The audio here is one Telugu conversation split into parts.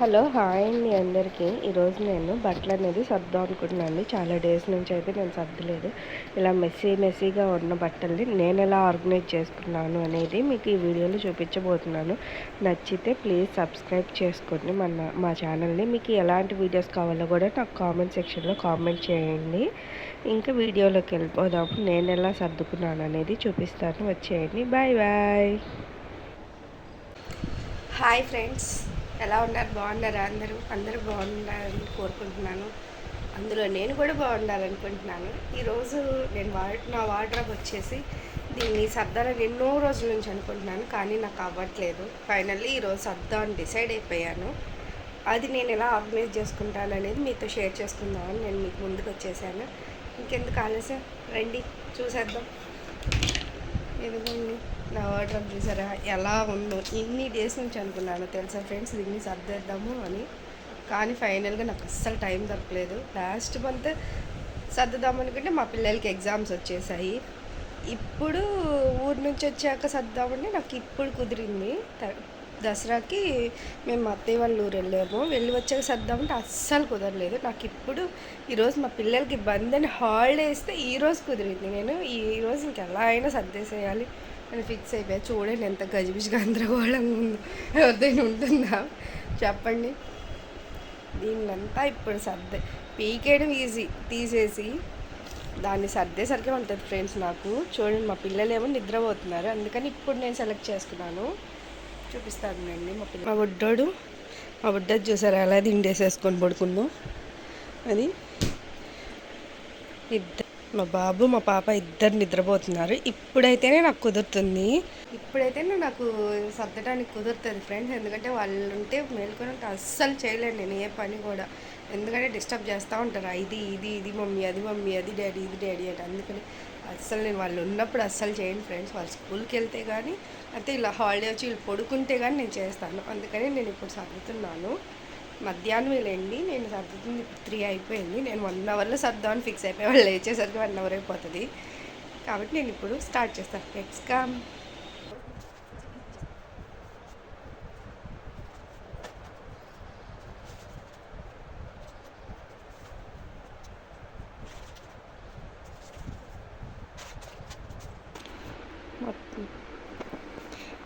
హలో హాయ్ అండి అందరికీ. ఈరోజు నేను బట్టలు అనేది సర్దాం అనుకుంటున్నాను. చాలా డేస్ నుంచి అయితే నేను సర్దలేదు. ఇలా మెస్సీగా ఉన్న బట్టల్ని నేను ఎలా ఆర్గనైజ్ చేసుకున్నాను అనేది మీకు ఈ వీడియోలో చూపించబోతున్నాను. నచ్చితే ప్లీజ్ సబ్స్క్రైబ్ చేసుకోండి మా ఛానల్ని. మీకు ఎలాంటి వీడియోస్ కావాలో కూడా నాకు కామెంట్ సెక్షన్లో కామెంట్ చేయండి. ఇంకా వీడియోలోకి వెళ్ళిపోదాము. నేను ఎలా సర్దుకున్నాను అనేది చూపిస్తాను. వచ్చేయండి. Bye bye. హాయ్ ఫ్రెండ్స్, ఎలా ఉన్నారు? బాగున్నారా? అందరూ బాగున్నారని కోరుకుంటున్నాను. అందులో నేను కూడా బాగుండాలనుకుంటున్నాను. ఈరోజు నేను నా వార్డ్రోబ్ వచ్చేసి దీన్ని సర్దాలని ఎన్నో రోజుల నుంచి అనుకుంటున్నాను, కానీ నాకు అవ్వట్లేదు. ఫైనల్లీ ఈరోజు సర్దాన్ని డిసైడ్ అయిపోయాను. అది నేను ఎలా ఆర్గనైజ్ చేసుకుంటాను అనేది మీతో షేర్ చేసుకుందామని నేను మీకు ముందుకు వచ్చేసాను. ఇంకెందుకు ఆలస్యం, రండి చూసేద్దాం. ఎదుగుండి నా వార్డ్రోబ్ చూసారా ఎలా ఉందో. ఇన్ని డేస్ నుంచి అనుకున్నాను తెలుసా ఫ్రెండ్స్, దీన్ని సర్దేద్దాము అని, కానీ ఫైనల్గా నాకు అస్సలు టైం దొరకలేదు. లాస్ట్ మంత్ సర్దుదాం అనుకుంటే మా పిల్లలకి ఎగ్జామ్స్ వచ్చేసాయి. ఇప్పుడు ఊరి నుంచి వచ్చాక సర్దామంటే నాకు ఇప్పుడు కుదిరింది. దసరాకి మేము మా అత్తయ్య వాళ్ళ ఊరు వెళ్ళాము. వెళ్ళి వచ్చాక సర్దామంటే అస్సలు కుదరలేదు. నాకు ఇప్పుడు ఈరోజు మా పిల్లలకి బంద్ అని హాలిడే ఇస్తే ఈరోజు కుదిరింది. నేను ఈరోజు ఇంకెలా అయినా సర్దేసేయాలి అని ఫిక్స్ అయిపోయా. చూడండి ఎంత గజిబిజిగా గందరగోళంగా ఉందో. ఎవరిదైనా ఉంటుందా చెప్పండి? దీన్నంతా ఇప్పుడు పీకేయడం ఈజీ, తీసేసి దాన్ని సర్దేసరికి ఉంటుంది ఫ్రెండ్స్. నాకు చూడండి, మా పిల్లలు ఏమో నిద్రపోతున్నారు, అందుకని ఇప్పుడు నేను సెలెక్ట్ చేసుకున్నాను. చూపిస్తానండి. మా బుడ్డోడు చూసారా ఎలా దిండేసేసుకొని పడుకుందో. అది మా బాబు మా పాప ఇద్దరు నిద్రపోతున్నారు. ఇప్పుడైతేనే నాకు కుదురుతుంది. నాకు సర్దడానికి కుదురుతుంది ఫ్రెండ్స్. ఎందుకంటే వాళ్ళు ఉంటే మేల్కొని ఉంటే అస్సలు చేయలేను నేను ఏ పని కూడా. ఎందుకంటే డిస్టర్బ్ చేస్తూ ఉంటారు. ఇది మమ్మీ, అది మమ్మీ, అది డాడీ, ఇది డాడీ అంటే. అందుకని అస్సలు నేను వాళ్ళు ఉన్నప్పుడు అస్సలు చేయను ఫ్రెండ్స్. వాళ్ళు స్కూల్కి వెళ్తే కానీ అయితే ఇలా హాలిడే వచ్చి వీళ్ళు పడుకుంటే కానీ నేను చేస్తాను. అందుకని నేను ఇప్పుడు సర్దుతున్నాను. మధ్యాహ్నం వెళ్ళండి, నేను సర్దుతుంది 3 అయిపోయింది. నేను 1 అవర్లో సర్దామని ఫిక్స్ అయిపోయి వాళ్ళు లేచేసరికి 1 అవర్ అయిపోతుంది. కాబట్టి నేను ఇప్పుడు స్టార్ట్ చేస్తాను. Let's come.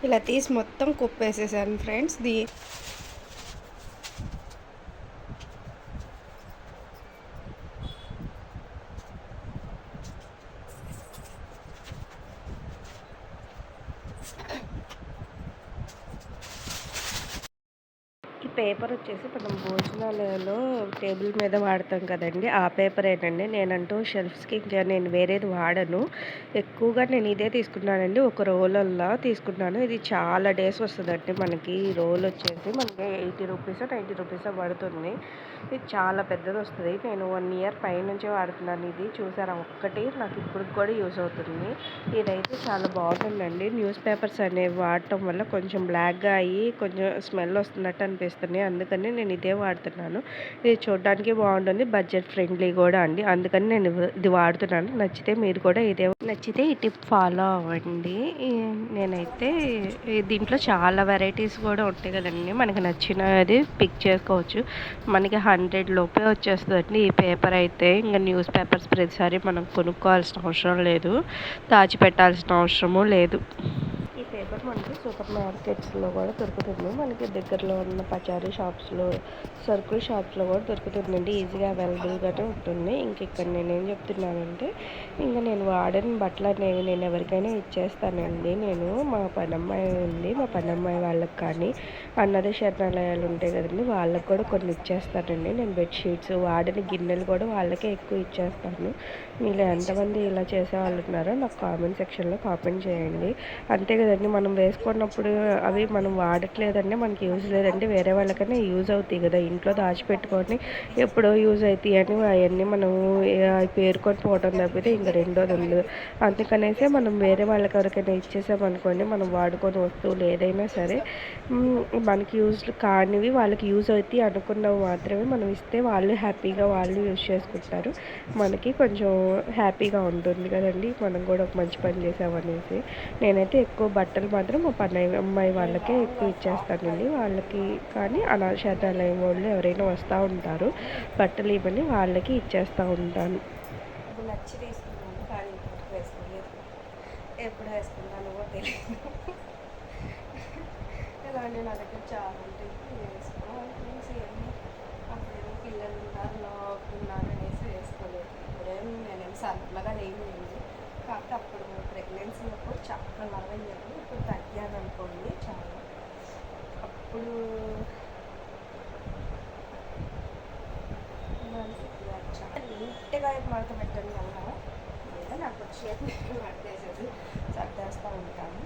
ఇలా తీసి మొత్తం కుప్పేసేసాను ఫ్రెండ్స్. ఈ పేపర్ వచ్చేసి మనం భోజనాలలో టేబుల్ మీద వాడతాం కదండి, ఆ పేపర్ ఏంటండి. నేనంటూ షెల్ఫ్స్కి ఇంకా నేను వేరేది వాడను. ఎక్కువగా నేను ఇదే తీసుకున్నానండి. ఒక రోలల్లా తీసుకున్నాను. ఇది చాలా డేస్ వస్తుందండి మనకి. ఈ రోల్ వచ్చేసి మనకి 80 రూపీస్ 90 రూపీస్ పడుతుంది. ఇది చాలా పెద్దది వస్తుంది. నేను 1 ఇయర్ పైనుంచే వాడుతున్నాను. ఇది చూసారా, ఒక్కటి నాకు ఇప్పుడు కూడా యూజ్ అవుతుంది. ఇదైతే చాలా బాగుంటుందండి. న్యూస్ పేపర్స్ అనేవి వాడటం వల్ల కొంచెం బ్లాక్గా అయ్యి కొంచెం స్మెల్ వస్తున్నట్టు అనిపిస్తుంది. అందుకని నేను ఇదే వాడుతున్నాను. ఇది చూడడానికి బాగుంటుంది, బడ్జెట్ ఫ్రెండ్లీ కూడా అండి. అందుకని నేను ఇది వాడుతున్నాను. నచ్చితే ఈ టిప్ ఫాలో అవ్వండి. నేనైతే దీంట్లో చాలా వెరైటీస్ కూడా ఉంటాయి కదండి. మనకి నచ్చినది పిక్ చేసుకోవచ్చు. మనకి 100 లోపే వచ్చేస్తుందండి ఈ పేపర్ అయితే. ఇంకా న్యూస్ పేపర్స్ ప్రతిసారి మనం కొనుక్కోవాల్సిన అవసరం లేదు, దాచిపెట్టాల్సిన అవసరము లేదు. ఈ పేపర్ మనకి సూపర్ మార్కెట్స్లో కూడా దొరుకుతుంది. మనకి దగ్గరలో ఉన్న పచారీ షాప్స్లో, సర్కిల్ షాప్స్లో కూడా దొరుకుతుందండి. ఈజీగా అవైలబుల్గానే ఉంటుంది. ఇంక ఇక్కడ నేనేం చెప్తున్నానంటే, ఇంకా నేను వాడని బట్టలు అనేవి నేను ఎవరికైనా ఇచ్చేస్తానండి. నేను మా పనమ్మాయి ఉంది, మా పనమ్మాయి వాళ్ళకి కానీ అన్నద శరణాలయాలు ఉంటాయి కదండి, వాళ్ళకి కూడా కొన్ని ఇచ్చేస్తానండి. నేను బెడ్షీట్స్, వాడని గిన్నెలు కూడా వాళ్ళకే ఎక్కువ ఇచ్చేస్తాను. మీలో ఎంతమంది ఇలా చేసే వాళ్ళు ఉన్నారో నాకు కామెంట్ సెక్షన్లో కామెంట్ చేయండి. అంతే కదండి, మనం వేసుకున్నప్పుడు అవి మనం వాడట్లేదంటే మనకి యూజ్ లేదంటే వేరే వాళ్ళకైనా యూజ్ అవుతాయి కదా. ఇంట్లో దాచిపెట్టుకొని ఎప్పుడో యూజ్ అవుతాయి అని అవన్నీ మనము పేరుకొని పోవటం తప్పితే ఇంకా రెండోది ఉండదు. అందుకనేసి మనం వేరే వాళ్ళకి ఎవరికైనా ఇచ్చేసామనుకోండి, మనం వాడుకొని వస్తువులు ఏదైనా సరే మనకి యూజ్ కానివి వాళ్ళకి యూజ్ అవుతాయి అనుకున్నవి మాత్రమే మనం ఇస్తే వాళ్ళు హ్యాపీగా వాళ్ళు యూజ్ చేసుకుంటారు. మనకి కొంచెం హ్యాపీగా ఉంటుంది కదండి, మనం కూడా ఒక మంచి పని చేసామనేసి. నేనైతే ఎక్కువ బట్టలు మా మాత్రం మా పని అమ్మాయి వాళ్ళకే ఎక్కువ ఇచ్చేస్తానండి. వాళ్ళకి కానీ అనాథశరణాలయం వాళ్ళు ఎవరైనా వస్తూ ఉంటారు, బట్టలు ఇవన్నీ వాళ్ళకి ఇచ్చేస్తూ ఉంటాను. ఇది నచ్చి తీసుకున్నాను కానీ ఇంతవరకు వేసుకోలేదు. ఎప్పుడు వేసుకుంటానో తెలియదు. ఇలాంటి నా దగ్గర చాలా ఉంటాయి, వేసుకోవాలి ఫ్రెండ్స్. ఇవన్నీ అప్పుడేమో పిల్లలు ఉన్నారు, లాగుతున్నారు అనేసి వేసుకోలేదు. ఇప్పుడేం నేనేం సన్నగా లేను, కాకపోతే అప్పుడు ప్రెగ్నెన్సీ అప్పుడు చాలా లావయ్యాను, ఇప్పుడు తగ్గాను అనుకోండి చాలా. అప్పుడు చాలా నీట్గా మడత పెట్టడం వల్ల లేదా నాకు వచ్చి మడతేసేసి సర్దేస్తూ ఉంటాను.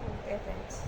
అంతే ఫ్రెండ్స్.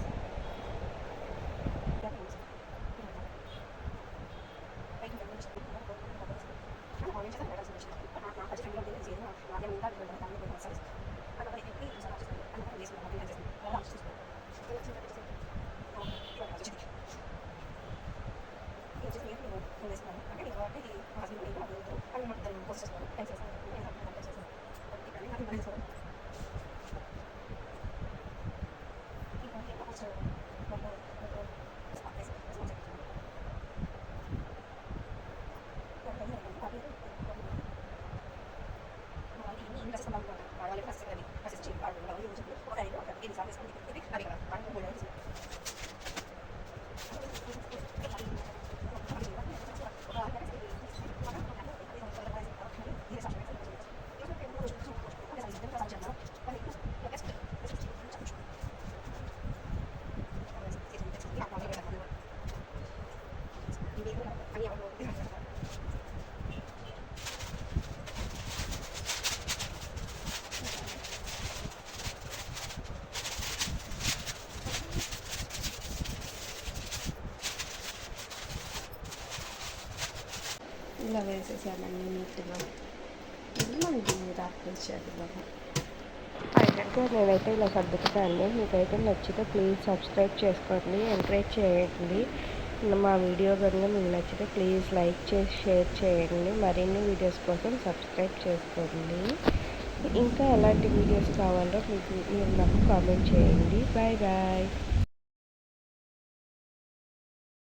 ఇలా వేసేసానండి నీట్గా. ఇది మనకి రాత్రి చేద్దాము. ఫైనల్గా నేనైతే ఇలా సర్దుకుతాను. మీకైతే నచ్చితే ప్లీజ్ సబ్స్క్రైబ్ చేసుకోండి, ఎంకరేజ్ చేయండి. మా వీడియో కనుక మీకు నచ్చితే ప్లీజ్ లైక్ చేసి షేర్ చేయండి. మరిన్ని వీడియోస్ కోసం సబ్స్క్రైబ్ చేసుకోండి. ఇంకా ఎలాంటి వీడియోస్ కావాలో మీరు నాకు కామెంట్ చేయండి. Bye bye.